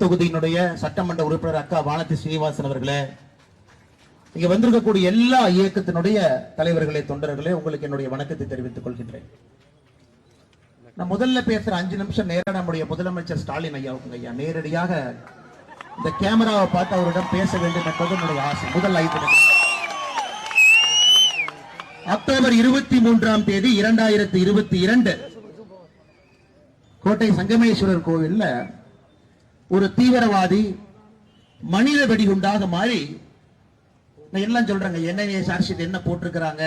தொகுதியினுடைய சட்டமன்ற உறுப்பினர் அக்கா வானதி ஸ்ரீனிவாசன் அவர்களே, இங்க வந்திருக்கக்கூடிய எல்லா இயக்கத்தினுடைய தலைவர்களே, தொண்டர்களே, உங்களுக்கு என்னுடைய வணக்கத்தை தெரிவித்துக் கொள்கின்றேன். நான் முதல்ல பேசுற 5 நிமிஷம் நேரம் நம்முடைய முதலமைச்சர் ஸ்டாலின் ஐயாவுக்கு ஐயா நேரடியாக இந்த கேமராவை பார்த்து அவரிடம் பேச வேண்டும் என்பது என்னுடைய ஆசை. முதல் 5 நிமிஷம். அக்டோபர் 23ஆம் தேதி 2022 கோட்டை சங்கமேஸ்வரர் கோவில்ல ஒரு தீவிரவாதி மனித வெடிகுண்டாக மாறி, நான் எல்லாம் சொல்றாங்க என்ன சார்ஜ் என்ன போட்டிருக்கிறாங்க,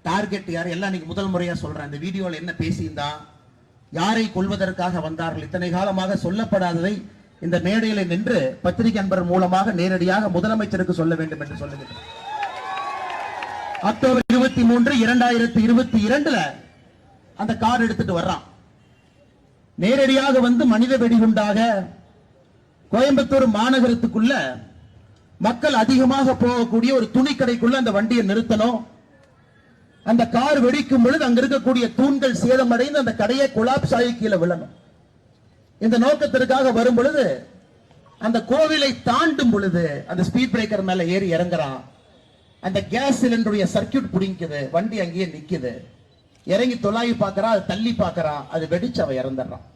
டார்கெட் யார் எல்லாம் நீங்க முதல் முறையா சொல்றேன். இந்த வீடியோல என்ன பேசியிருந்தா, யாரை கொல்வதற்காக வந்தார்கள், இத்தனை காலமாக சொல்லப்படாததை இந்த மேடையில நின்று பத்திரிகை அன்பர் மூலமாக நேரடியாக முதலமைச்சருக்கு சொல்ல வேண்டும் என்று சொல்லுகிறேன். அக்டோபர் 23, 2022 அந்த கார் எடுத்துட்டு வர்றான். நேரடியாக வந்து மனித வெடிகுண்டாக கோயம்புத்தூர் மாநகரத்துக்குள்ள மக்கள் அதிகமாக போகக்கூடிய ஒரு துணிக்கடைக்குள்ள அந்த வண்டியை நிறுத்தணும். அந்த கார் வெடிக்கும் பொழுது அங்க இருக்கக்கூடிய தூண்கள் சேதமடைந்து அந்த கடையை கொலாப்ஸ் ஆகி கீழே விழணும். இந்த நோக்கத்திற்காக வரும் பொழுது அந்த கோவிலை தாண்டும் பொழுது அந்த ஸ்பீட் பிரேக்கர் மேல ஏறி இறங்குறான். அந்த கேஸ் சிலிண்டருடைய சர்க்கியூட் புடிங்குது, வண்டி அங்கேயே நிக்குது. இறங்கி தொலாவி பார்க்கறான், அது தள்ளி பார்க்கறான், அது வெடிச்சு அவன் இறந்துடுறான்.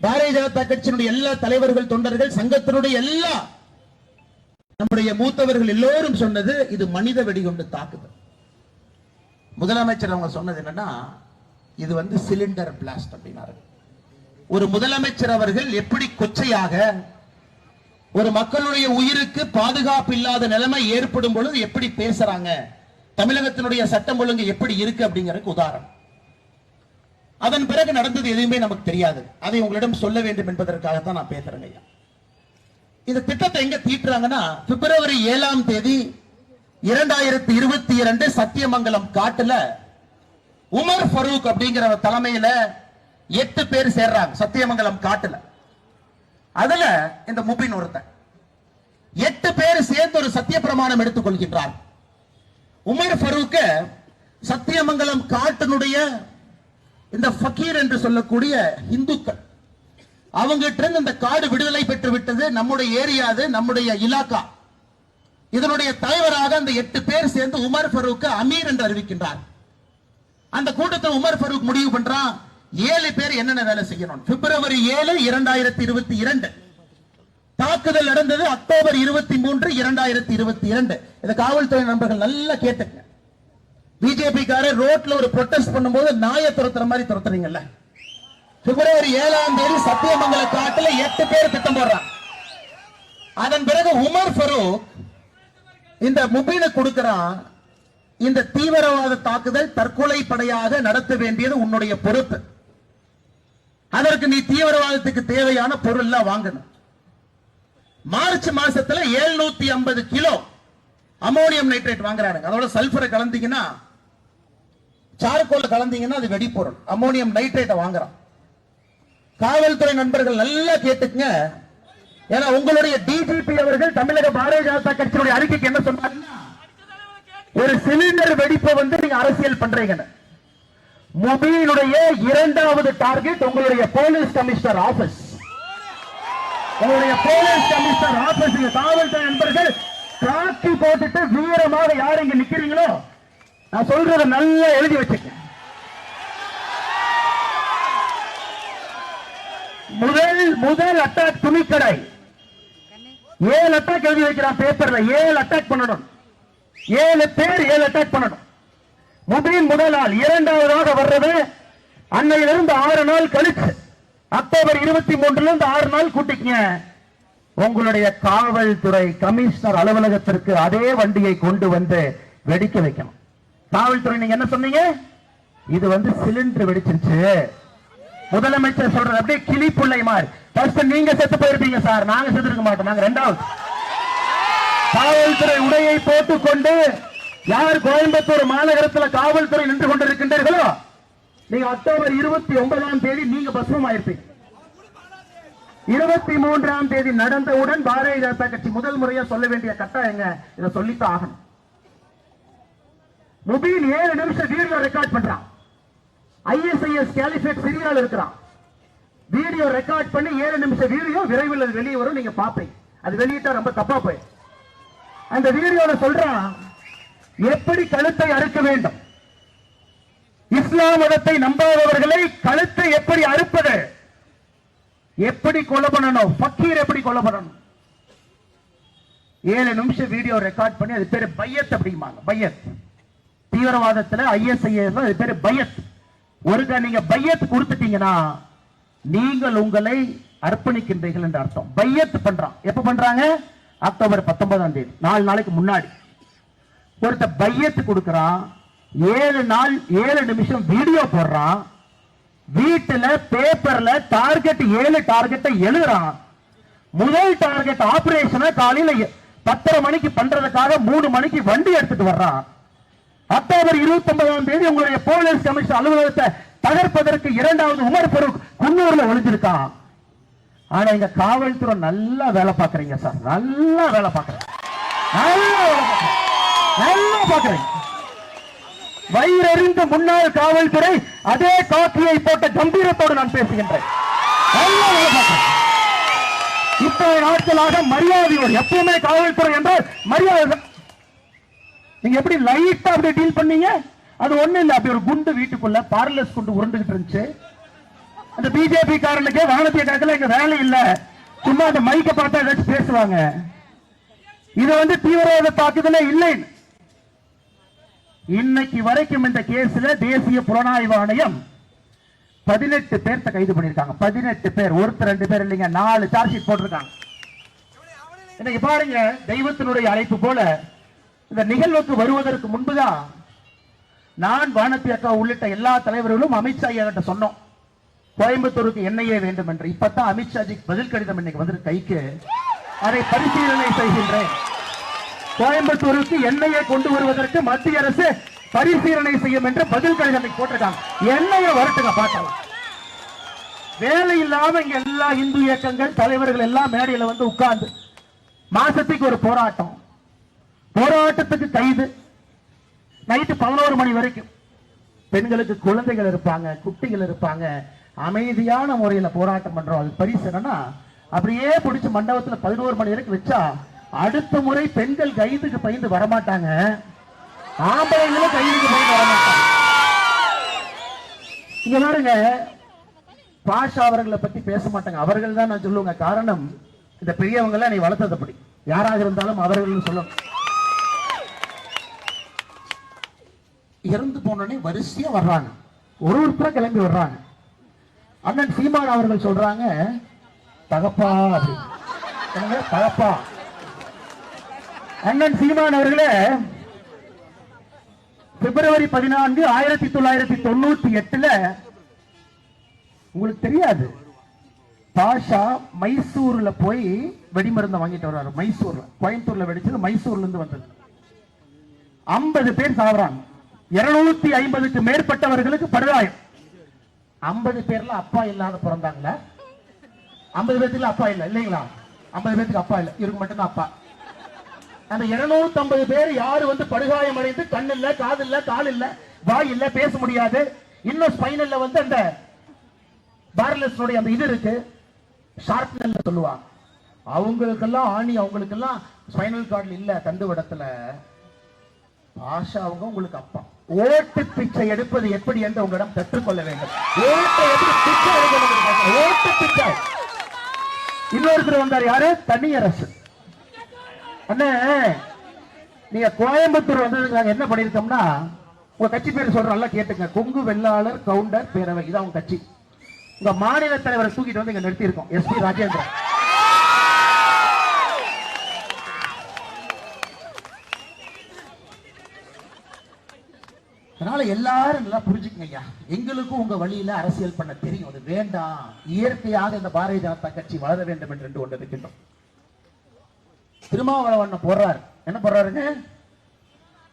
பாரதிய ஜனதா கட்சியினுடைய எல்லா தலைவர்கள், தொண்டர்கள், சங்கத்தினுடைய எல்லா நம்முடைய மூத்தவர்கள் எல்லோரும் சொன்னது இது மனித வெடிகுண்டு தாக்குதல். முதலமைச்சர் அவங்க சொன்னது என்னன்னா, இது வந்து சிலிண்டர் பிளாஸ்ட் அப்படின்னாரு. ஒரு முதலமைச்சர் அவர்கள் எப்படி கொச்சையாக ஒரு மக்களுடைய உயிருக்கு பாதுகாப்பு இல்லாத நிலைமை ஏற்படும் பொழுது எப்படி பேசுறாங்க, தமிழகத்தினுடைய சட்டம் ஒழுங்கு எப்படி இருக்கு அப்படிங்கிறதுக்கு உதாரணம். அதன் பிறகு நடந்தது எதுவுமே நமக்கு தெரியாது. அதை உங்களிடம் சொல்ல வேண்டும் என்பதற்காகத்தான் நான் பேசுறேன் ஐயா. இந்த திட்டத்தை எங்க தீட்டுறாங்கன்னா, பிப்ரவரி 7ஆம் தேதி 2022 சத்தியமங்கலம் காட்டுல உமர் ஃபரூக் அப்படிங்கிற தலைமையில 8 பேர் சேர்றாங்க சத்தியமங்கலம் காட்டுல. அதுல இந்த முபின் ஒருத்தன் 8 பேர் சேர்ந்து ஒரு சத்திய பிரமாணம் எடுத்துக் கொள்கின்றார். உமர் ஃபரூக் சத்தியமங்கலம் காட்டினுடைய இந்த ஃபக்கீர் என்று சொல்லக்கூடிய இந்துக்கள் அவங்கிட்ட இருந்து இந்த காடு விடுதலை பெற்று விட்டது, நம்முடைய ஏரியா, நம்முடைய இலாக்கா. இதனுடைய தலைவராக அந்த 8 பேர் சேர்ந்து உமர் ஃபரூக் அமீர் என்று அறிவிக்கின்றார். அந்த கூட்டத்தில் உமர் ஃபரூக் முடிவு பண்றான், 7 பேர் என்னென்ன வேலை செய்யணும். பிப்ரவரி 7, 2022 தாக்குதல் நடந்தது. அக்டோபர் 23, 2022 இந்த காவல்துறை நண்பர்கள் நல்லா கேட்டுங்க. பிஜேபி காரர் ரோட்ல ஒரு ப்ரொடெஸ்ட் பண்ணும்போது நாயை துரத்துற மாதிரி துரத்துறீங்கல்ல. பிப்ரவரி 7ஆம் தேதி சத்தியமங்கல காட்டுல 8 பேர் திட்டம் போடுறான். அதன் பிறகு உமர் ஃபரூக் இந்த முபீனை கொடுக்கிறான், இந்த தீவிரவாத தாக்குதல் தற்கொலை படையாக நடத்த வேண்டியது உன்னுடைய பொறுப்பு. அதற்கு நீ தீவிரவாதத்துக்கு தேவையான பொருள் எல்லாம் வாங்கணும். மார்ச் மாசத்துல 750 கிலோ அமோனியம் நைட்ரேட் வாங்குறாங்க. அதோட சல்பரை கலந்தீங்கன்னா, சார்கோல் கலந்தீங்கன்னா அது வெடிப்பொருள். அமோனியம் நைட்ரேட்டை வாங்குறான். காவல்துறை நண்பர்கள் நல்லா கேட்டுக்குங்க. ஏன்னா உங்களுடைய டிஜிபி அவர்கள் தமிழக பாரதிய ஜனதா கட்சியினுடைய அறிக்கைக்கு என்ன சொன்னாங்கன்னா, ஒரு சிலிண்டர் வெடிப்பை வந்து நீங்க அரசியல் பண்றீங்க. முபீனுடைய 2வது டார்கெட் உங்களுடைய போலீஸ் கமிஷனர் ஆபீஸ். உங்களுடைய போலீஸ் கமிஷனர் ஆபீஸ். காவல்துறை நண்பர்கள் காக்கி போட்டுட்டு வீரமாக யார் இங்க நிக்கிறீங்களோ, நான் சொல்றத நல்லா எழுதி வச்சுக்க. முதல் அட்டாக் துணிக்கடை. 7 அட்டாக் எழுதி வைக்கிறான் பேப்பர்ல. 7 அட்டாக் பண்ணணும். 7 பேர் 7 அட்டாக் பண்ணணும். முபீன் முதல் நாள். 2வதாக வர்றது அன்னையிலிருந்து 6 நாள் கழிச்சு அக்டோபர் 23 6 நாள் கூட்டிங்க. உங்களுடைய காவல்துறை கமிஷனர் அலுவலகத்திற்கு அதே வண்டியை கொண்டு வந்து வெடிக்க வைக்கணும். காவல்துறை நீங்க என்ன சொன்னீங்க, இது வந்து சிலிண்டர் வெடிச்சிருச்சு. முதலமைச்சர் சொல்றது அப்படியே கிளிப்புள்ளை மாதிரி. ஃபர்ஸ்ட் நீங்க செத்து போயிருப்பீங்க சார், நாங்க செத்து இருக்க மாட்டோம். நாங்க 2வது. காவல்துறை உடையை போட்டுக்கொண்டு யார் கோயம்புத்தூர் மாநகரத்தில் காவல்துறை நின்று கொண்டிருக்கின்றீர்களோ, நீங்க அக்டோபர் 29ஆம் தேதி நீங்க பஸ்மம் ஆயிருப்பீங்க. 23ஆம் தேதி நடந்தவுடன் பாரதிய ஜனதா கட்சி முதல் முறையா சொல்ல வேண்டிய கட்டாயங்க, இதை சொல்லித்தான் ஆகணும். முபீன் 7 நிமிஷம் வீடியோ ரெக்கார்ட் பண்றான். ISIS கேலிஃபேட் சிரியால இருக்கிறான். வீடியோ ரெக்கார்ட் பண்ணி 7 நிமிஷம் வீடியோ விரைவில் அது வெளியே வரும், நீங்க பாப்பீங்க. அது வெளியிட்டா ரொம்ப தப்பா போய். அந்த வீடியோல சொல்றான் எப்படி கழுத்தை அறுக்க வேண்டும், இஸ்லாம் மதத்தை நம்பாதவர்களை கழுத்தை எப்படி அறுப்பது, எப்படி கொலை பண்ணணும், ஃபக்கீர் எப்படி கொலை பண்ணணும். 7 நிமிஷம் வீடியோ ரெக்கார்ட் பண்ணி, அது பேரு பையத் அப்படிம்பாங்க. பையத் தீவிரவாதத்துல ISIS அது பேரு பையத். ஒருக்கா நீங்க பையத் கொடுத்துட்டீங்கன்னா நீங்கள் உங்களை அர்ப்பணிக்கின்றீர்கள் என்று அர்த்தம். பையத் பண்றான். எப்ப பண்றாங்க? அக்டோபர் 19ஆம் தேதி, 4 நாளைக்கு முன்னாடி ஒருத்த பையத் கொடுக்கிறான். 7 நாள் 7 நிமிஷம் வீடியோ போடுறான். வீட்டுல பேப்பர்ல டார்கெட் 7 டார்கெட்டை எழுதுறான். முதல் டார்கெட் ஆபரேஷனை காலையில 10:30 மணிக்கு பண்றதுக்காக 3 மணிக்கு வண்டி எடுத்துட்டு வர்றான். அக்டோபர் 29ஆம் தேதி உங்களுடைய போலீஸ் கமிஷனர் அலுவலகத்தை தகர்ப்பதற்கு 2வது உமர் ஃபரூக் குன்னூர்ல ஒளிஞ்சிருக்கான். ஆனா இங்க காவல்துறை நல்லா வேலை பார்க்கறீங்க சார், நல்லா வேலை பார்க்கறீங்க, நல்லா பார்க்கறீங்க. வயிறறிந்த முன்னாள் காவல்துறை அதே காக்கியை போட்ட கம்பீரத்தோடு நான் பேசுகின்றேன். நல்லா வேலை பார்க்கறேன். இத்தனை நாட்களாக மரியாதையோடு, எப்பவுமே காவல்துறை என்றால் மரியாதை. நீங்க எப்படி லைட்டா அப்படி டீல் பண்ணீங்க? அது ஒண்ணு இல்ல, அப்படி ஒரு குண்டு வீட்டுக்குள்ள பார்லஸ் குண்டு உருண்டுகிட்டு இருந்துச்சு. அந்த பிஜேபி காரனுக்கு வானத்திய கணக்கில் எங்க வேலை இல்ல, சும்மா அந்த மைக்க பார்த்தா ஏதாச்சும் பேசுவாங்க. இது வந்து தீவிரவாத தாக்குதலே இல்லை. இன்னைக்கு வரைக்கும் இந்த கேஸ்ல தேசிய புலனாய்வு ஆணையம் 18 பேர்த்த கைது பண்ணிருக்காங்க. 18 பேர், ஒருத்தர் 2 பேர் இல்லைங்க, 4 சார்ஜ் ஷீட் போட்டிருக்காங்க. இன்னைக்கு பாருங்க, தெய்வத்தினுடைய அழைப்பு போல இந்த நிகழ்வுக்கு வருவதற்கு முன்புதான் நான் வானதி அக்கா உள்ளிட்ட எல்லா தலைவர்களும் அமித்ஷா கிட்ட சொன்னோம், கோயம்புத்தூருக்கு என்ஐஏ வேண்டும் என்று. இப்பதான் அமித்ஷாஜி பதில் கடிதம் இன்னைக்கு வந்து கைக்கு, அதை பரிசீலனை செய்கின்றேன். கோயம்புத்தூருக்கு என்ஐஏ கொண்டு வருவதற்கு மத்திய அரசு பரிசீலனை செய்யும் என்று பதில் கடிதம் போட்டிருக்காங்க. என்ஐஏ வரட்டுங்க பார்க்கலாம். வேலை இல்லாம இங்க எல்லா இந்து இயக்கங்கள் தலைவர்கள் எல்லாம் மேடையில வந்து உட்கார்ந்து மாசத்துக்கு ஒரு போராட்டம், போராட்டத்துக்கு கைது. நைட்டு 11 மணி வரைக்கும் பெண்களுக்கு குழந்தைகள் இருப்பாங்க, குட்டிகள் இருப்பாங்க, அமைதியான முறையில போராட்டம் பண்றோம். அது பரிசு என்னன்னா, அப்படியே பிடிச்ச மண்டபத்துல 11 மணி வரைக்கும் வச்சா அடுத்த முறை பெண்கள் கைதுக்கு பயந்து வரமாட்டாங்க, ஆம்பளைங்களும் கைதுக்கு பயந்து வரமாட்டாங்க. இங்க பாருங்க, பாஷா அவர்களை பத்தி பேச மாட்டாங்க, அவர்கள் தான் நான் சொல்லுவாங்க. காரணம், இந்த பெரியவங்க எல்லாம் நீ வளர்த்தது அப்படி, யாராக இருந்தாலும் அவர்கள் சொல்லணும். இறந்து போனோடனே வரிசையா வர்றாங்க, ஒருத்தர கிளம்பி வர்றாங்க. அண்ணன் சீமான் அவர்கள் சொல்றாங்க, தகப்பா தகப்பா. அண்ணன் சீமான் அவர்களே பிப்ரவரி 14, 1998 உங்களுக்கு தெரியாது, பாஷா மைசூர்ல போய் வெடிமருந்தை வாங்கிட்டு வர்றாரு. மைசூர்ல, கோயம்புத்தூர்ல வெடிச்சது, மைசூர்ல இருந்து வந்தது. 50 பேர் சாவறாங்க, 250க்கு மேற்பட்டவர்களுக்கு படுகாயம். 50 பேர்ல அப்பா இல்லாத பிறந்தாங்களா? 50 பேருக்கு அப்பா இல்ல இல்லைங்களா? 50 பேருக்கு அப்பா இல்ல, இவருக்கு மட்டும்தான் அப்பா. அந்த 250 பேர் யாரு வந்து படுகாயம் அடைந்து, கண் இல்ல, காது இல்ல, கால் இல்ல, வாய் இல்ல, பேச முடியாது, இன்னும் ஸ்பைனல்ல வந்து அந்த பார்லஸ் அந்த இது இருக்கு, ஷார்ப்னல் சொல்லுவாங்க. அவங்களுக்கெல்லாம் ஆணி, அவங்களுக்கெல்லாம் ஸ்பைனல் கார்டு இல்ல, தண்டுவடத்துல. ஆஷா அவங்க உங்களுக்கு அப்பா. ஓட்டு பிச்சை எடுப்பது எப்படி என்று உங்களிடம் கற்றுக்கொள்ள வேண்டும். ஓட்டு பிச்சை. இன்னொருத்தர் வந்தார், யாரு? தனியரசு. அண்ணே, நீங்க கோயம்புத்தூர் வந்ததுக்கு நாங்க என்ன பண்ணிருக்கோம்னா, உங்க கட்சி பேர் சொல்ற, நல்லா கேட்டுங்க, கொங்கு வெள்ளாளர் கவுண்டர் பேரவை, இதான் உங்க கட்சி. உங்க மாநில தலைவரை தூக்கிட்டு வந்து இங்க நிறுத்தி இருக்கோம், SP ராஜேந்திரன். அதனால எல்லாரும் நல்லா புரிஞ்சுக்கங்க ஐயா, எங்களுக்கும் உங்க வழியில அரசியல் பண்ண தெரியும், அது வேண்டாம். இயற்கையாக இந்த பாரதிய ஜனதா கட்சி வளர வேண்டும் என்று ஒன்று இருக்கின்றோம். திருமாவளவன் போடுறார், என்ன போடுறாருங்க?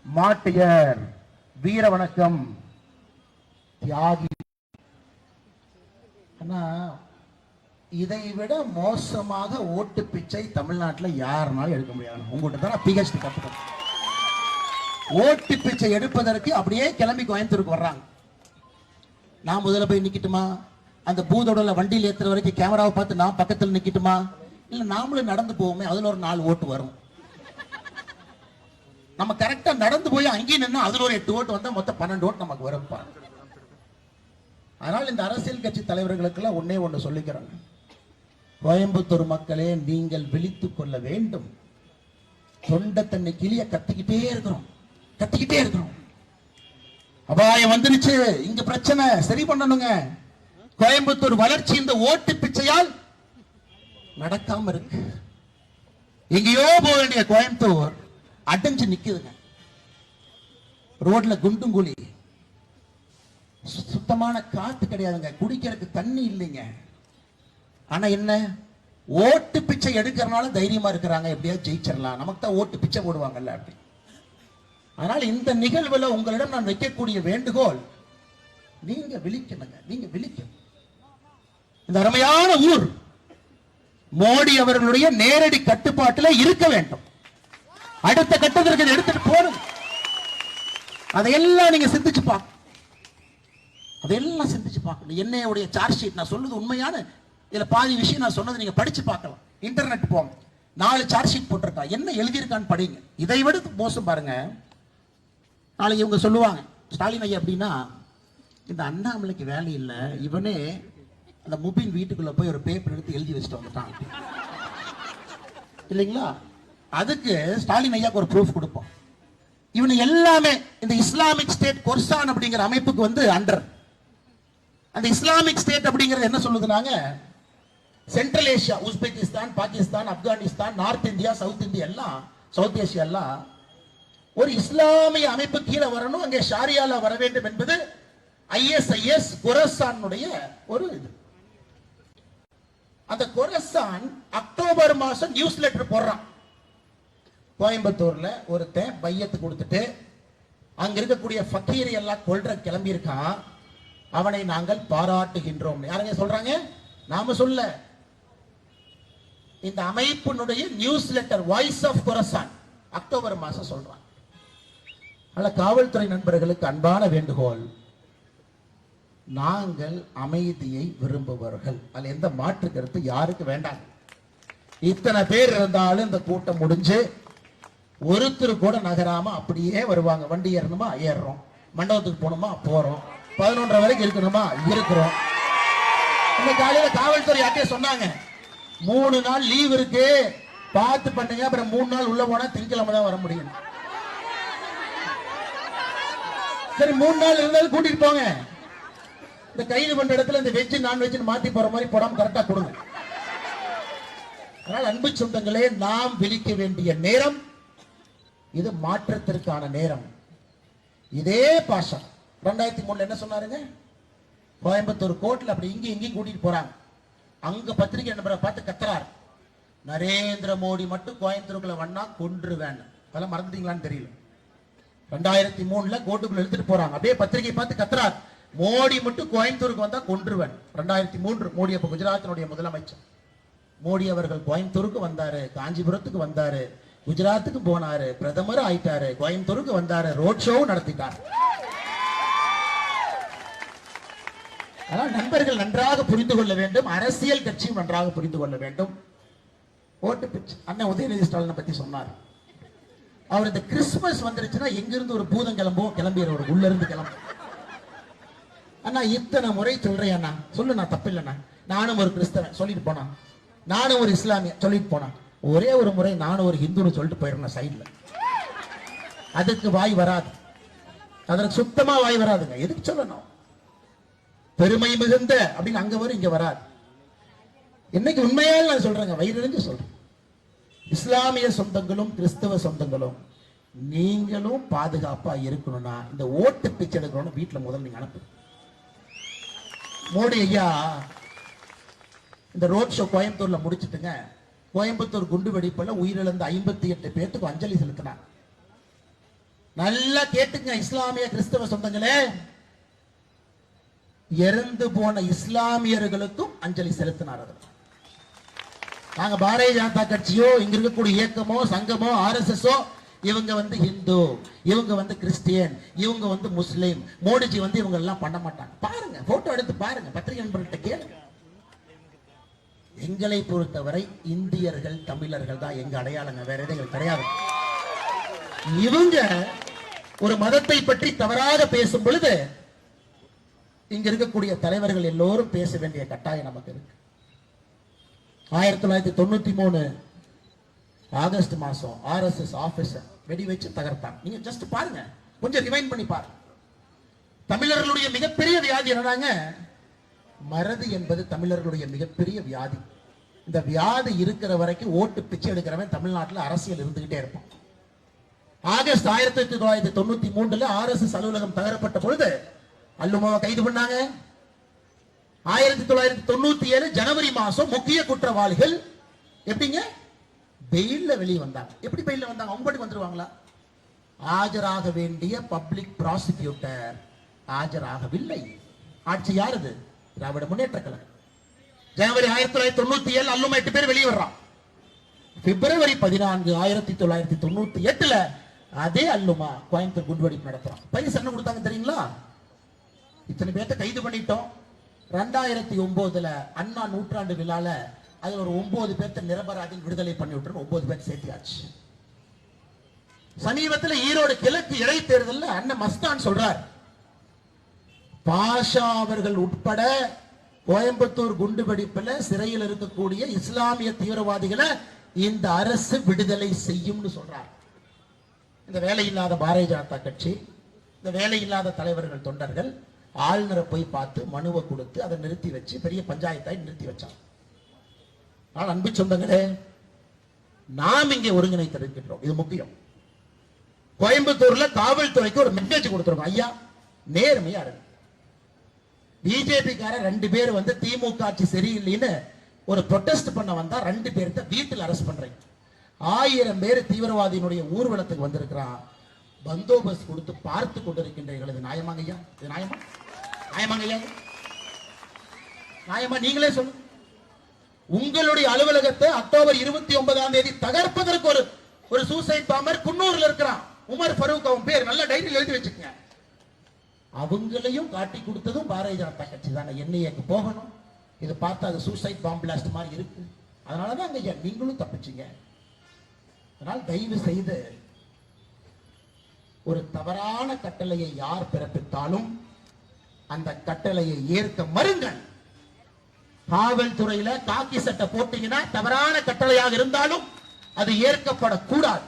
மாட்டியர், வீர வணக்கம், தியாகி. இதை விட மோசமாக ஓட்டு பிச்சை தமிழ்நாட்டில் யாருனாலும் எடுக்க முடியாது. உங்கள்கிட்ட தான் PhD கத்துக்கணும். ஓட்டு பிச்சை எடுப்பதற்கு அப்படியே கிளம்பி கோயம்புத்தூருக்கு வர்றாங்க. நான் முதல்ல போய் நிக்கட்டுமா, அந்த பூதோட வண்டியில் ஏத்துற வரைக்கும் கேமராவை பார்த்து நான் பக்கத்தில் நிக்கட்டுமா, இல்ல நாமளும் நடந்து போவோமே, அதுல ஒரு 4 ஓட்டு வரும். நம்ம கரெக்டா நடந்து போய் அங்கேயும் நின்னா அதுல ஒரு 8 ஓட்டு வந்தா மொத்தம் 12 ஓட்டு நமக்கு வரும்பா. அதனால் இந்த அரசியல் கட்சி தலைவர்களுக்கெல்லாம் ஒன்னே ஒன்று சொல்லிக்கிறேன், கோயம்புத்தூர் மக்களே நீங்கள் விழித்துக் கொள்ள வேண்டும். தொண்டை தன்னை கிளிய கத்திக்கிட்டே இருக்கிறோம். அபாயம் வந்துருச்சு, இங்க பிரச்சனை சரி பண்ணணுங்க. கோயம்புத்தூர் வளர்ச்சி இந்த ஓட்டு பிச்சையால் நடக்காம இருக்கு. எங்கேயோ போக வேண்டிய கோயம்புத்தூர் அடைஞ்சு நிக்குதுங்க. ரோட்ல குண்டும் குழி, சுத்தமான காத்து கிடையாதுங்க, குடிக்கிறதுக்கு தண்ணி இல்லைங்க. ஆனா என்ன, ஓட்டு பிச்சை எடுக்கிறனால தைரியமா இருக்கிறாங்க, எப்படியாவது ஜெயிச்சிடலாம், நமக்கு தான் ஓட்டு பிச்சை போடுவாங்கல்ல அப்படி. அதனால இந்த நிகழ்வுல உங்களிடம் நான் வைக்கக்கூடிய வேண்டுகோள், நீங்க விழிக்கணுங்க, நீங்க விழிக்கணும். இந்த அருமையான ஊர் மோடி அவர்களுடைய நேரடி கட்டுப்பாட்டில் இருக்க வேண்டும். அடுத்த கட்டத்திற்கு எடுத்துட்டு போகணும். அதையெல்லாம் நீங்க சிந்திச்சு பார்க்கணும். அதெல்லாம் சிந்திச்சு பார்க்கணும். என்னையுடைய சார்ஜ் ஷீட் நான் சொல்றது உண்மையான, இதுல பாதி விஷயம் நான் சொன்னது நீங்க படிச்சு பார்க்கலாம். இன்டர்நெட் போங்க, 4 சார்ஜ் ஷீட் போட்டிருக்கா, என்ன எழுதியிருக்கான்னு படிங்க. இதை விட மோசம் பாருங்க, நாளைக்கு இவங்க சொல்லுவாங்க ஸ்டாலின் ஐயா அப்படின்னா இந்த அண்ணாமலைக்கு வேலை இல்லை, இவனே அந்த முபின் வீட்டுக்குள்ள போய் ஒரு பேப்பர் எடுத்து எழுதி வச்சுட்டு வந்துட்டான் இல்லைங்களா. அதுக்கு ஸ்டாலின் ஐயாக்கு ஒரு ப்ரூஃப் கொடுப்போம். இவனு எல்லாமே இந்த இஸ்லாமிக் ஸ்டேட் கொர்சான் அப்படிங்கிற அமைப்புக்கு வந்து அண்டர். அந்த இஸ்லாமிக் ஸ்டேட் அப்படிங்கிறது என்ன சொல்லுதுனாங்க, central Asia, Uzbekistan, Pakistan, Afghanistan, north India, south India எல்லாம், சவுத் ஏசியா எல்லாம் ஒரு இஸ்லாமிய அமைப்பு கீழே வரணும், அங்கே ஷாரியால வர வேண்டும் என்பது ஐஎஸ்ஐஎஸ் கொரசானுடைய ஒரு இது. அந்த கொரசான் அக்டோபர் மாசம் நியூஸ் லெட்டர் போடுறான். கோயம்புத்தூர்ல ஒருத்தன் பையத்து கொடுத்துட்டு அங்க இருக்கக்கூடிய ஃபக்கீரை எல்லாம் கொல்ற கிளம்பி இருக்கான், அவனை நாங்கள் பாராட்டுகின்றோம். யாருங்க சொல்றாங்க, நாம சொல்ல, இந்த அமைப்பினுடைய newsletter voice of Khorasan October மாசம் சொல்றான். அல்ல, காவல்துறை நண்பர்களுக்கு அன்பான வேண்டுகோள், நாங்கள் அமைதியை விரும்புபவர்கள், அதுல எந்த மாற்று கருத்து யாருக்கு வேண்டாம். இத்தனை பேர் இருந்தாலும் இந்த கூட்டம் முடிஞ்சு ஒருத்தர் கூட நகராம அப்படியே வருவாங்க. வண்டி ஏறணுமா ஏறுறோம், மண்டபத்துக்கு போகணுமா போறோம், 11:30 வரைக்கும் இருக்கணுமா இருக்கிறோம். இந்த காலையில காவல்துறை யார்ட்டே சொன்னாங்க, 3 நாள் லீவ் இருக்கு பார்த்து பண்ணுங்க, அப்புறம் 3 நாள் உள்ள போனா திங்கக்கிழமை தான் வர முடியும். சரி, 3 நாள் இருந்தாலும் கூட்டிட்டு போங்க. இந்த கைது பண்ற இடத்துல இந்த வெஜ் நான்வெஜ் மாத்தி போற மாதிரி போடாம கரெக்டா கொடுங்க. அதனால் அன்பு சொந்தங்களே, நாம் விழிக்க வேண்டிய நேரம் இது, மாற்றத்திற்கான நேரம். இதே பாஷா 2003 என்ன சொன்னாருங்க, கோயம்புத்தூர் கோர்ட்ல அப்படி இங்கேயும் கூட்டிட்டு போறாங்க. அங்க பத்திரிகை நண்பரை பார்த்து கத்துறாரு, நரேந்திர மோடி மட்டும் கோயம்புத்தூருக்குள்ள வண்ணா கொன்றுவேன். அதெல்லாம் மறந்துட்டீங்களான்னு தெரியல. 2003 கோர்ட்டுக்குள்ள எடுத்துட்டு போறாங்க, அப்படியே பத்திரிகை பார்த்து கத்துறார், மோடி மட்டும் கோயம்புத்தூருக்கு வந்தா கொன்றுவேன். 2003 மோடி அப்ப குஜராத்தினுடைய முதலமைச்சர். மோடி அவர்கள் கோயம்புத்தூருக்கு வந்தாரு, காஞ்சிபுரத்துக்கு வந்தாரு, குஜராத்துக்கு போனாரு, பிரதமர் ஆயிட்டாரு, கோயம்புத்தூருக்கு வந்தாரு, ரோட் ஷோ நடத்திட்டார். ஆனால் நண்பர்கள் நன்றாக புரிந்து கொள்ள வேண்டும், அரசியல் கட்சியும் நன்றாக புரிந்து கொள்ள வேண்டும். ஓட்டு பிச்சு அண்ணன் உதயநிதி ஸ்டாலினை பத்தி சொன்னார். அவர் இந்த கிறிஸ்துமஸ் வந்துருச்சுன்னா எங்கிருந்து ஒரு பூதம் கிளம்பிடுற உள்ள இருந்து கிளம்பும். அண்ணா இத்தனை முறை சொல்றேன் அண்ணா, சொல்லு நான் தப்பு இல்லைண்ணா, நானும் ஒரு கிறிஸ்தவன் சொல்லிட்டு போனா, நானும் ஒரு இஸ்லாமிய சொல்லிட்டு போனா, ஒரே ஒரு முறை நானும் ஒரு ஹிந்துன்னு சொல்லிட்டு போயிடணும் சைட்ல. அதுக்கு வாய் வராது, அதற்கு சுத்தமா வாய் வராதுங்க. எதுக்கு சொல்லணும், பெருமை மிகுந்த அப்படின்னு அங்க வரும், இங்க வராது. இன்னைக்கு உண்மையால் நான் சொல்றேங்க, வயிறிழந்து சொல்றேன். இஸ்லாமிய சொந்தங்களும் கிறிஸ்தவ சொந்தங்களும் நீங்களும் பாதுகாப்பா இருக்கணும்னா இந்த ஓட்டு பிச்சை எடுக்கணும்னு வீட்டுல முதல்ல நீங்க அனுப்பு. மோடி ஐயா இந்த ரோட் ஷோ கோயம்புத்தூர்ல முடிச்சுட்டுங்க, கோயம்புத்தூர் குண்டு வெடிப்புல உயிரிழந்த 58 பேருக்கு அஞ்சலி செலுத்தினார். நல்லா கேட்டுங்க இஸ்லாமிய கிறிஸ்தவ சொந்தங்களே, இறந்து போன இஸ்லாமியர்களுக்கும் அஞ்சலி செலுத்தினார். நாங்க பாரதிய ஜனதா கட்சியோ, இங்க இருக்கக்கூடிய இயக்கமோ, சங்கமோ, RSSஓ இவங்க வந்து ஹிந்து, இவங்க வந்து கிறிஸ்டியன், இவங்க வந்து முஸ்லீம், மோடிஜி வந்து இவங்க எல்லாம் பண்ண மாட்டாங்க. பாருங்க, போட்டோ எடுத்து பாருங்க, பத்திரிகை நண்பர்கள்ட்ட கேளுங்க. எங்களை பொறுத்தவரை இந்தியர்கள் தமிழர்கள் தான் எங்க அடையாளங்க, வேற எதுவும் கிடையாது. இவங்க ஒரு மதத்தை பற்றி தவறாக பேசும் பொழுது இங்க இருக்கக்கூடிய தலைவர்கள் எல்லோரும் பேச வேண்டிய கட்டாயம் நமக்கு இருக்கு. 1993 ஆகஸ்ட் மாசம் RSS ஆபீசர் வெடி வச்சு தகர்த்தாங்க. நீங்க ஜஸ்ட் பாருங்க, கொஞ்சம் ரிவைண்ட் பண்ணி பாருங்க. தமிழர்களுடைய மிகப்பெரிய வியாதி என்னடாங்க? மறதி என்பது தமிழர்களுடைய மிகப்பெரிய வியாதி. இந்த வியாதி இருக்கிற வரைக்கும் ஓட்டு பிச்சை எடுக்கிறவன் தமிழ்நாட்டில் அரசியல் இருந்துகிட்டே இருப்பான். ஆகஸ்ட் 1993 RSS அலுவலகம் தகரப்பட்ட பொழுது அல்லுமாவை கைது பண்ணாங்க. 1997 ஜனவரி மாசம் முக்கிய குற்றவாளிகள் எப்படிங்க பெயில்ல வெளியே வந்தாங்க. எப்படி பெயில்ல வந்தாங்க? அவங்க பாட்டுக்கு வந்துருவாங்களா? ஆஜராக வேண்டிய பப்ளிக் ப்ராசிக்யூட்டர் ஆஜராகவில்லை. ஆட்சி யாருது? திராவிட முன்னேற்ற கழகம். ஜனவரி 1997 அல்லுமா 8 பேர் வெளியே வர்றான். பிப்ரவரி 14 1998 அதே அல்லுமா கோயம்புத்தூர் குண்டுவெடிப்பு நடத்துறான். பரிசு என்ன கொடுத்தாங்க தெரியுங்களா? இத்தனை பேர்த்த கைது பண்ணிட்டோம். 2009 அண்ணா நூற்றாண்டு விழால அதுல ஒரு 9 பேர்த்த நிரபராதி விடுதலை பண்ணி விட்டு 9 பேர் சேர்த்தியாச்சு. சமீபத்தில் ஈரோடு கிழக்கு இடைத்தேர்தல் அண்ணன் மஸ்தான் சொல்றார், பாஷா அவர்கள் உட்பட கோயம்புத்தூர் குண்டுவெடிப்புல சிறையில் இருக்கக்கூடிய இஸ்லாமிய தீவிரவாதிகளை இந்த அரசு விடுதலை செய்யும் சொல்றார். இந்த வேலையில்லாத பாரதிய ஜனதா கட்சி, இந்த வேலையில்லாத தலைவர்கள் தொண்டர்கள் ஆளுநரை போய் பார்த்து மனுவை கொடுத்து அதை நிறுத்தி வச்சு பெரிய பஞ்சாயத்தாய் நிறுத்தி வச்சாங்க. அன்பு சொந்தங்களே, நாம் இங்கே ஒருங்கிணைத்திருக்கின்றோம். இது முக்கியம். கோயம்புத்தூர்ல காவல்துறைக்கு ஒரு மெசேஜ் கொடுத்துருக்கோம். ஐயா, நேர்மையா இருக்கு. பிஜேபி கார 2 பேர் வந்து திமுக ஆட்சி சரியில்லைன்னு ஒரு ப்ரொடெஸ்ட் பண்ண வந்தா 2 பேர்த்த வீட்டில் அரெஸ்ட் பண்றீங்க. 1000 பேர் தீவிரவாதியினுடைய ஊர்வலத்துக்கு வந்திருக்கிறான். பந்தோபஸ்த் கொடுத்து பார்த்து கொண்டிருக்கின்றீர்கள். இது நியாயமாங்க ஐயா? இது நியாயமா? நியாயமாங்க ஐயா? நியாயமா? நீங்களே சொல்லுங்க. உங்களுடைய அலுவலகத்தை அக்டோபர் 29 தகர்ப்பதற்கு ஒரு சூசைட் பாம்பர் குன்னூர்ல இருக்கிறான். உமர் ஃபரூக் அவன் பேர், நல்ல டைரியில் எழுதி வச்சுக்கங்க. அவங்களையும் காட்டி கொடுத்ததும் பாரதிய ஜனதா கட்சி தானே. என்ஐஏக்கு போகணும். இது பார்த்தா அது சூசைட் பாம்பு பிளாஸ்ட் மாதிரி இருக்கு. அதனாலதான் ஐயா நீங்களும் தப்பிச்சீங்க. அதனால் தயவு செய்து ஒரு தவறான கட்டளையை யார் பிறப்பித்தாலும் அந்த கட்டளையை ஏற்க மறுங்கள். காவல்துறையில காக்கி சட்டை போட்டீங்கன்னா தவறான கட்டளையாக இருந்தாலும் அது ஏற்கப்படக்கூடாது.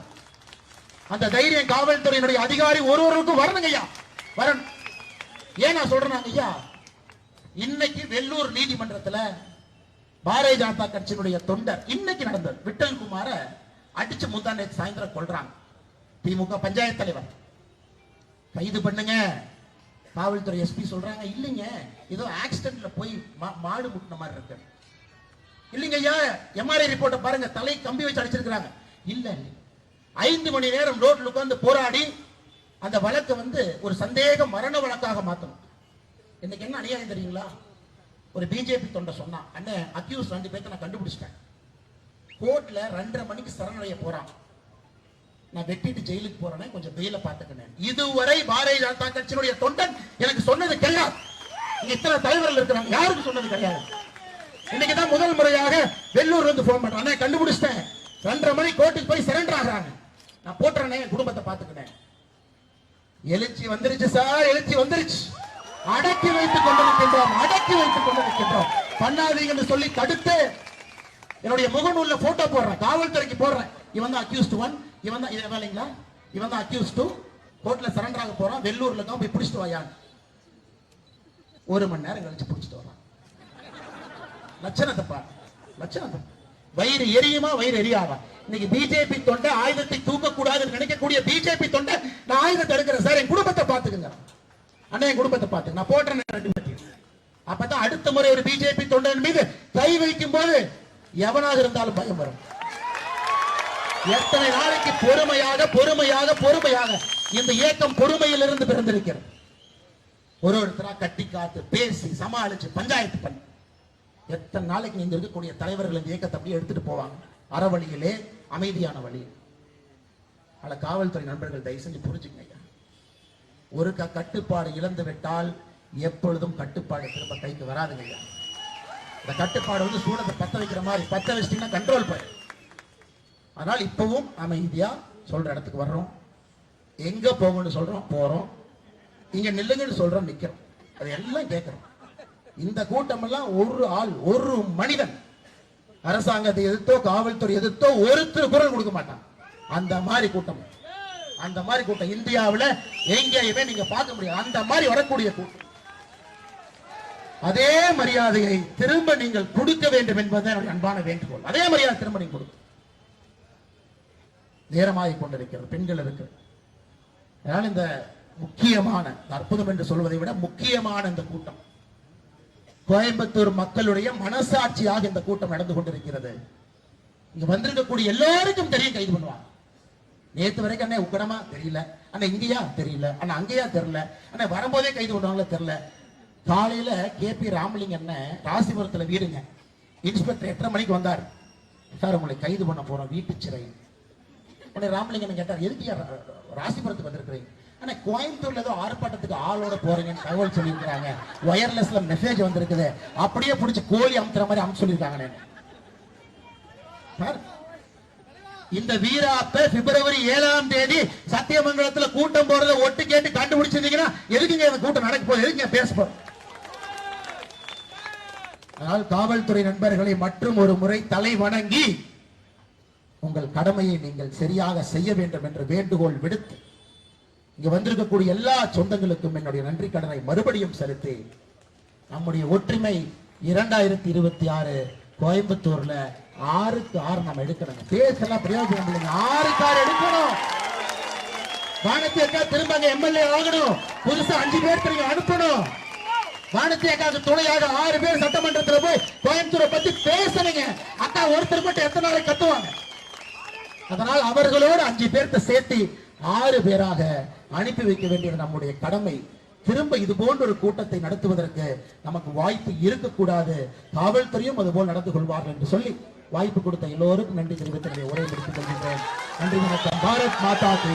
அந்த தைரியம் காவல்துறையினுடைய அதிகாரி ஒருவருக்கும் வரணுங்க ஐயா, வரணும். ஏன் நான் சொல்றேன் ஐயா, இன்னைக்கு வெள்ளூர் நீதிமன்றத்தில் பாரதிய ஜனதா கட்சியினுடைய தொண்டர் இன்னைக்கு நடந்தது விட்டல் குமார அடிச்சு முந்தாண்டை சாயந்தரம் கொள்றாங்க. திமுக பஞ்சாயத்து தலைவர் கைது பண்ணுங்க. காவல்துறை எஸ்பி சொல்றாங்க, இல்லைங்க ஏதோ ஆக்சிடென்ட்ல போய் மாடு முட்டின மாதிரி இருக்கு. இல்லைங்க ஐயா, எம்ஆர்ஐ ரிப்போர்ட்டை பாருங்க, தலை கம்பி வச்சு அடிச்சிருக்காங்க. இல்ல 5 மணி நேரம் ரோட்ல உட்கார்ந்து போராடி அந்த வழக்கை வந்து ஒரு சந்தேக மரண வழக்காக மாத்தணும். இன்னைக்கு என்ன அநியாயம் தெரியுங்களா? ஒரு பிஜேபி தொண்டை சொன்னா, அண்ணே அக்யூஸ் 2 பேர்த்த நான் கண்டுபிடிச்சிட்டேன். கோர்ட்ல 2:30 மணிக்கு சரணடைய போறான். நான் வெட்டிட்டு ஜெயிலுக்கு போறேனே, கொஞ்சம் வெயில பாத்துக்கினேன். இதுவரை பாரதிய ஜனதா கட்சியினுடைய தொண்டன் எனக்கு சொன்னது கிடையாது. இங்க இத்தனை தலைவர்கள் இருக்கிறாங்க, யாருக்கு சொன்னது கிடையாது. இன்னைக்குதான் முதல் முறையாக வெள்ளூர்ல இருந்து போன் பண்றேன், கண்டுபிடிச்சிட்டேன். 2:30 மணி கோர்ட்டுக்கு போய் சரண்டர் ஆகிறாங்க. நான் போட்டுறேனே, குடும்பத்தை பாத்துக்கினேன். எழுச்சி வந்துருச்சு சார், எழுச்சி வந்துருச்சு. அடக்கி வைத்துக் கொண்டிருக்கின்றோம், அடக்கி வைத்துக் கொண்டிருக்கின்றோம். பண்ணாதீங்கன்னு சொல்லி தடுத்து என்னுடைய முகநூல்ல போட்டோ போடுறேன், காவல்துறைக்கு போடுறேன். இவன் தான் அக்யூஸ்ட் 1, இவன் தான் இது வேலைங்களா, இவன் தான் அக்யூஸ்ட் 2. கோர்ட்ல சரண்டர் ஆக போறான். வெள்ளூர்ல தான் போய் பிடிச்சிட்டு வாயான். 1 மணி நேரம் கழிச்சு பிடிச்சிட்டு வரான். லட்சணத்தை பாரு, லட்சணத்தை. வயிறு எரியுமா, வயிறு எரியாவா? இன்னைக்கு பிஜேபி தொண்டை ஆயுதத்தை தூக்கக்கூடாதுன்னு நினைக்கக்கூடிய பிஜேபி தொண்டை நான் ஆயுதத்தை எடுக்கிறேன் சார், என் குடும்பத்தை பாத்துக்குங்க. அண்ணா என் குடும்பத்தை பாத்துங்க, நான் போட்டேன். அப்பதான் அடுத்த முறை ஒரு பிஜேபி தொண்டன் மீது கை வைக்கும் போது எவனாக இருந்தாலும் பயம் வரும். எத்தனை நாளைக்கு பொறுமையாக பொறுமையாக பொறுமையாக இந்த இயக்கம் பொறுமையில் இருந்து பிறந்திருக்கிறது. ஒருத்தரா கட்டி காத்து பேசி சமாளிச்சு பஞ்சாயத்து பண்ணி எத்தனை நாளைக்கு இங்க இருக்கக்கூடிய தலைவர்கள் இந்த இயக்கத்தை அப்படியே எடுத்துட்டு போவாங்க, அறவழியிலே அமைதியான வழியில். அல்ல காவல்துறை நண்பர்கள் தயவு செஞ்சு புரிஞ்சுக்கங்க ஐயா. ஒரு கட்டுப்பாடு இழந்து விட்டால் எப்பொழுதும் கட்டுப்பாடு திரும்ப கைக்கு வராதுங்க ஐயா. இந்த கட்டுப்பாடு வந்து சூடத்தை பத்த வைக்கிற மாதிரி பத்த வச்சிட்டீங்கன்னா கண்ட்ரோல் போயிடும். அதனால் இப்பவும் அமைதியா சொல்ற இடத்துக்கு வர்றோம், எங்க போகணும்னு சொல்றோம் போறோம், இங்க நில்லுங்கன்னு சொல்றோம் நிக்கிறோம், அது எல்லாம் கேட்கிறோம். இந்த கூட்டம் எல்லாம் ஒரு ஆள் ஒரு மனிதன் அரசாங்கத்தை எதிர்த்தோ காவல்துறை எதிர்த்தோ ஒருத்தர் குரல் கொடுக்க மாட்டான். அந்த மாதிரி கூட்டம், அந்த மாதிரி கூட்டம் இந்தியாவில் எங்கேயுமே நீங்க பார்க்க முடியாது. அந்த மாதிரி வரக்கூடிய கூட்டம். அதே மரியாதையை திரும்ப நீங்கள் கொடுக்க வேண்டும் என்பது என்னுடைய அன்பான வேண்டுகோள். அதே மரியாதை திரும்ப நீங்க கொடுக்க நேரமாகி கொண்டிருக்கிறது, பெண்கள் இருக்கு. அதனால் இந்த முக்கியமான அற்புதம் என்று சொல்வதை விட முக்கியமான இந்த கூட்டம் கோயம்புத்தூர் மக்களுடைய மனசாட்சியாக இந்த கூட்டம் நடந்து கொண்டிருக்கிறது. இங்க வந்திருக்கக்கூடிய எல்லாருக்கும் தெரியும், கைது பண்ணுவாங்க. நேத்து வரைக்கும் அண்ணே உக்கடமா தெரியல, அண்ணா இங்கேயா தெரியல, அண்ணா அங்கேயா தெரியல, அண்ணா வரும்போதே கைது பண்ணுவாங்களா தெரியல. காலையில KP ராமலிங்க அண்ணன் ராசிபுரத்துல வீடுங்க, இன்ஸ்பெக்டர் 8:30 மணிக்கு வந்தார். சார் உங்களை கைது பண்ண போறோம் வீட்டு சிறை. உடனே ராமலிங்கன் கேட்டார், எதுக்கு ராசிபுரத்துக்கு வந்திருக்கிறீங்க? ஆனா கோயம்புத்தூர்ல ஏதோ ஆர்ப்பாட்டத்துக்கு ஆளோட போறீங்கன்னு தகவல் சொல்லியிருக்காங்க, ஒயர்லெஸ்ல மெசேஜ் வந்திருக்குது, அப்படியே பிடிச்சி கோழி அமுத்துற மாதிரி அமுச்சு சொல்லியிருக்காங்க. இந்த வீராப்ப பிப்ரவரி 7ஆம் தேதி சத்தியமங்கலத்துல கூட்டம் போறத ஒட்டு கேட்டு கண்டுபிடிச்சிருந்தீங்கன்னா எதுக்குங்க இந்த கூட்டம் நடக்க போகுது, எதுக்குங்க பேச போறோம்? அதனால் காவல்துறை நண்பர்களை மற்றும் ஒரு முறை தலை வணங்கி உங்கள் கடமையை நீங்கள் சரியாக செய்ய வேண்டும் என்று வேண்டுகோள் விடுத்து இங்க வந்திருக்கக்கூடிய எல்லா சொந்தங்களுக்கும் என்னுடைய நன்றி கடனை மறுபடியும் செலுத்தி நம்முடைய ஒற்றுமை 2026 கோயம்புத்தூர்ல 6க்கு 6 நம்ம எடுக்கணும். பேசலாம் பிரயோஜனம் இல்லைங்க, 6க்கு 6 எடுக்கணும். வானத்தி அக்கா திரும்ப அங்க MLA ஆகணும், புதுசா 5 பேர் திரும்ப அனுப்பணும். வானத்தி அக்காவுக்கு துணையாக 6 பேர் சட்டமன்றத்தில் போய் கோயம்புத்தூரை பத்தி பேசணுங்க. அக்கா ஒருத்தர் மட்டும் எத்தனை நாளை கத்துவாங்க? அதனால் அவர்களோடு 5 பேர்த்த சேர்த்து 6 பேராக அனுப்பி வைக்க வேண்டியது நம்முடைய கடமை. திரும்ப இது போன்ற ஒரு கூட்டத்தை நடத்துவதற்கு நமக்கு வாய்ப்பு இருக்கக்கூடாது. காவல்துறையும் அதுபோல் நடந்து கொள்வார்கள் என்று சொல்லி வாய்ப்பு கொடுத்த எல்லோருக்கும் நன்றி தெரிவித்து உரையை முடித்துக் கொள்கின்றேன். நன்றி, வணக்கம். பாரத் மாதா கி